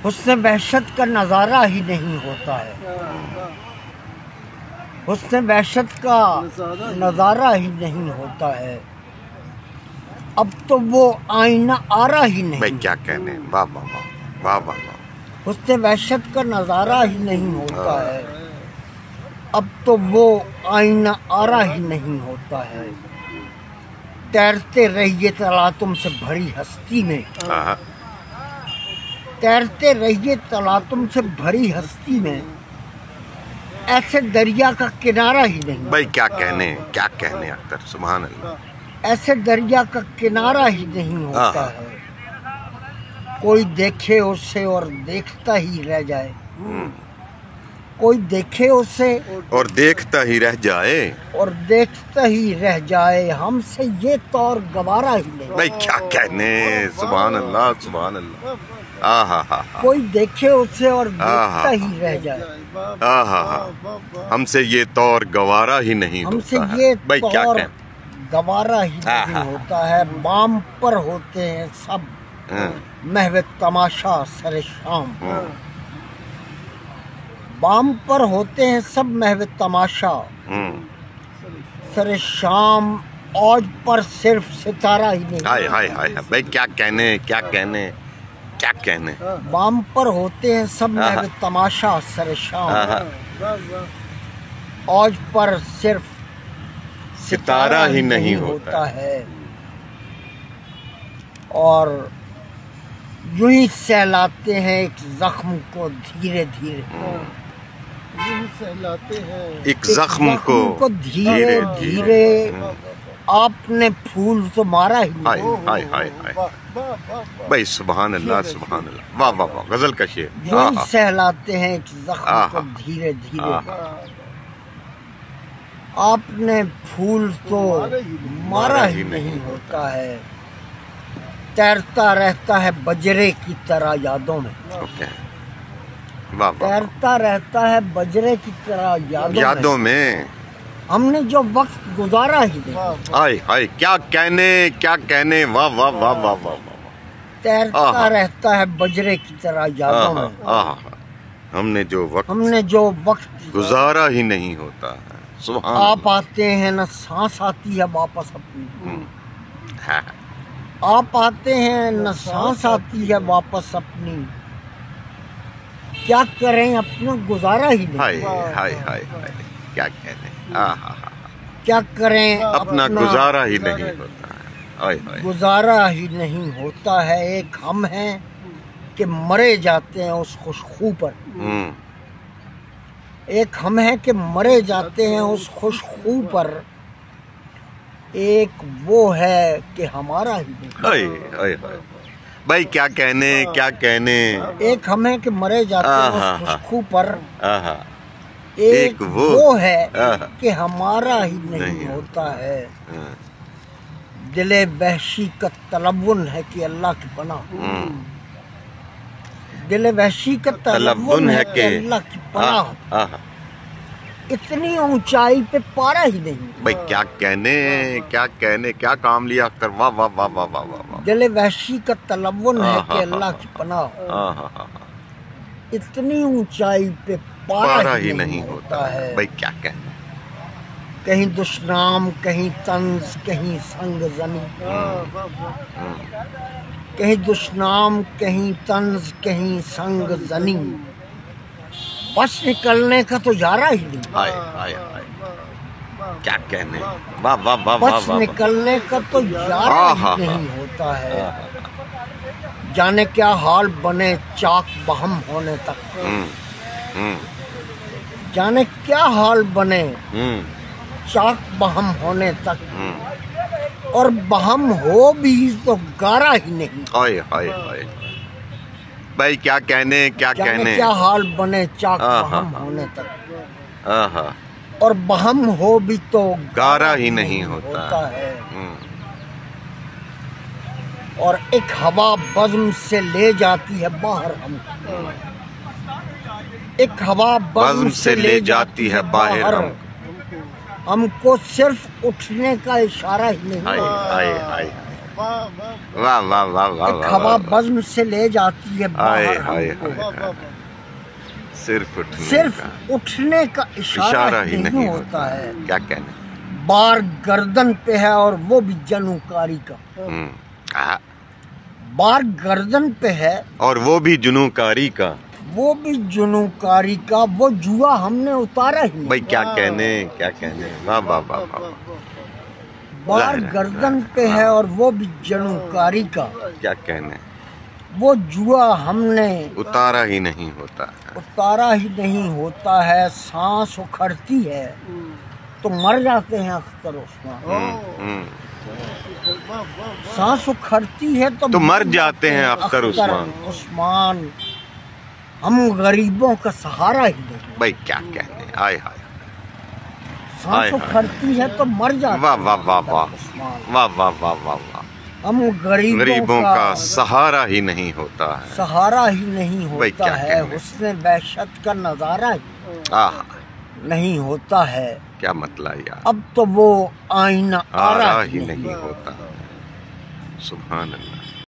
حسن وحشت کا نظارہ ہی نہیں ہوتا ہے، حسن وحشت کا نظارہ ہی نہیں ہوتا ہے، اب تو وہ آئینہ آرا ہی نہیں۔ بھائی کیا کہنے، واہ واہ واہ واہ واہ واہ۔ حسن وحشت کا نظارہ ہی نہیں ہوتا ہے، اب تو وہ آئینہ آرا ہی نہیں ہوتا ہے، تیرتے رہیے تلاطم سے بھری ہستی میں، تیرتے رہیے تلاطم سے بھری ہستی میں، ایسے دریا کا کنارہ ہی نہیں۔ بھائی کیا کہنے اختر، سبحان اللہ۔ ایسے دریا کا کنارہ ہی نہیں ہوتا ہے، کوئی دیکھے اسے اور دیکھتا ہی رہ جائے، کوئی دیکھے اسے اور دیکھتا ہی رہ جائے، اور دیکھتا ہی رہ جائے، ہم سے یہ طور گوارا ہی نہیں۔ بھائی کیا کہنے، سبحان اللہ سبحان اللہ۔ کوئی دیکھے اسے اور دیکھتا ہی رہ جائے، ہم سے یہ طور گوارا ہی نہیں ہم سے ہوتا ہے۔ یہ بھائی کیا طور کہنے، گوارا ہی نہیں ہوتا ہے، بام پر ہوتے ہیں سب محو تماشا سر شام، بام پر ہوتے ہیں سب محو تماشا سر شام، اوج پر صرف ستارہ ہی نہیں۔ ہائے ہائے ہائے، بھائی کیا کہنے کیا کہنے کیا کہنے۔ بام پر ہوتے ہیں سب محو تماشا سر شام، اوج پر صرف ستارہ ہی نہیں ہوتا ہے، اور یوں ہی سہلاتے ہیں ایک زخم کو دھیرے دھیرے، ایک زخم کو دھیرے دھیرے، آپ نے پھول تو مارا ہی نہیں۔ ہائے ہائے ہائے ہائے، بھائی سبحان اللہ سبحان اللہ، واہ واہ واہ، غزل کا شعر۔ یوں ہی سہلاتے ہیں ایک زخم کو دھیرے دھیرے، آپ نے پھول تو مارا ہی نہیں ہوتا ہے، تیرتا رہتا ہے بجرے کی طرح یادوں میں، تیرتا رہتا ہے بجرے کی طرح یادوں میں، ہم نے جو وقت گزارا ہی نہیں۔ ہائے ہائے، کیا کہنے، واہ واہ واہ واہ واہ واہ، تیرتا رہتا ہے بجرے کی طرح یادوں میں، ہم نے جو وقت گزارا ہی نہیں ہوتا ہے، سبحان آپ آتے ہیں نہ سانس آتی ہے واپس اپنی، آپ آتے ہیں نہ سانس آتی ہے واپس اپنی، کیا کریں اپنا گزارا ہی نہیں۔ ہائے ہائے ہائے ہائے، کیا کہنے، کیا کریں اپنا گزارا ہی نہیں ہوتا ہے، گزارا ہی نہیں ہوتا ہے، ایک ہم ہیں کہ مرے جاتے ہیں اس خوشخو پر، ایک ہم ہیں کہ مرے جاتے ہیں اس خوشخو پر، ایک وہ ہے کہ ہمارا ہی نہیں۔ بھائی کیا کہنے، ایک ہم ہیں کہ مرے جاتے ہیں اس خوشخو پر، ایک وہ ہے کہ ہمارا ہی نہیں ہوتا ہے، دل وحشی کا تلون ہے کہ اللہ کی پناہ، دل وحشی کا تلون ہے کہ اللہ کی پناہ، اتنی اونچائی پہ پارا ہی نہیں۔ بھائی کیا کہنے، کیا کام لیا اختر، واہ واہ واہ واہ واہ واہ، دل وحشی کا تلون ہے کہ اللہ کی پناہ، اتنی اونچائی پہ پارا ہی نہیں ہوتا ہے۔ بھائی کیا کہنے، کہیں دشنام کہیں طنز کہیں سنگ زنی، کہیں دشنام کہیں طنز کہیں سنگ زنی، بس نکلنے کا تو یارہ ہی نہیں۔ ہائے ہائے ہائے، کیا کہنے، واہ واہ واہ واہ، بس نکلنے کا تو یارہ ہی نہیں ہوتا ہے، جانے کیا حال بنے چاک بہم ہونے تک، جانے کیا حال بنے چاک بہم ہونے تک، اور بہم ہو بھی تو گارا ہی نہیں۔ ہائے ہائے ہائے، بھائی کیا کہنے، جانے کیا حال بنے چاک بہم ہونے تک، اور بہم ہو بھی تو گارا ہی نہیں ہوتا ہے، اور ایک ہوا بزم سے لے جاتی ہے باہر ہم کو، ایک ہوا بزم سے لے جاتی ہے باہر ہم کو، صرف اٹھنے کا اشارہ ہی نہیں۔ واہ واہ واہ واہ ہوا بزم سے لے جاتی ہے باہر ہم کو، صرف اٹھنے کا اشارہ ہی نہیں ہوتا ہے، کیا کہنا، بار گردن پہ ہے اور وہ بھی جنوکاری کا، بار گردن پہ ہے اور وہ بھی جنوکاری کا، وہ بھی جنوکاری کا، وہ جوا ہم نے اتارا ہی نہیں، بھائی کیا کہنے کیا کہنے، واہ واہ واہ واہ، بار گردن پہ ہے اور وہ بھی جنوکاری کا، کیا کہنے، وہ جوا ہم نے اتارا ہی نہیں ہوتا، اتارا ہی نہیں ہوتا ہے، سانس اکھڑتی ہے تو مر جاتے ہیں اختر عثمان، سانس اکھڑتی ہے تو مر جاتے ہیں اختر عثمان، ہم غریبوں کا سہارا ہی نہیں، بھائی کیا کہنے، آئے ہائے، سانس اکھڑتی ہے تو مر جاتے ہیں، واہ واہ واہ واہ واہ واہ واہ واہ واہ، ہم غریبوں کا سہارا ہی نہیں ہوتا ہے، سہارا ہی نہیں ہوتا ہے، حسن وحشت کا نظارہ ہی نہیں ہوتا ہے، کیا مطلب یار، اب تو وہ آئینہ آرا ہی نہیں ہوتا، سبحان اللہ۔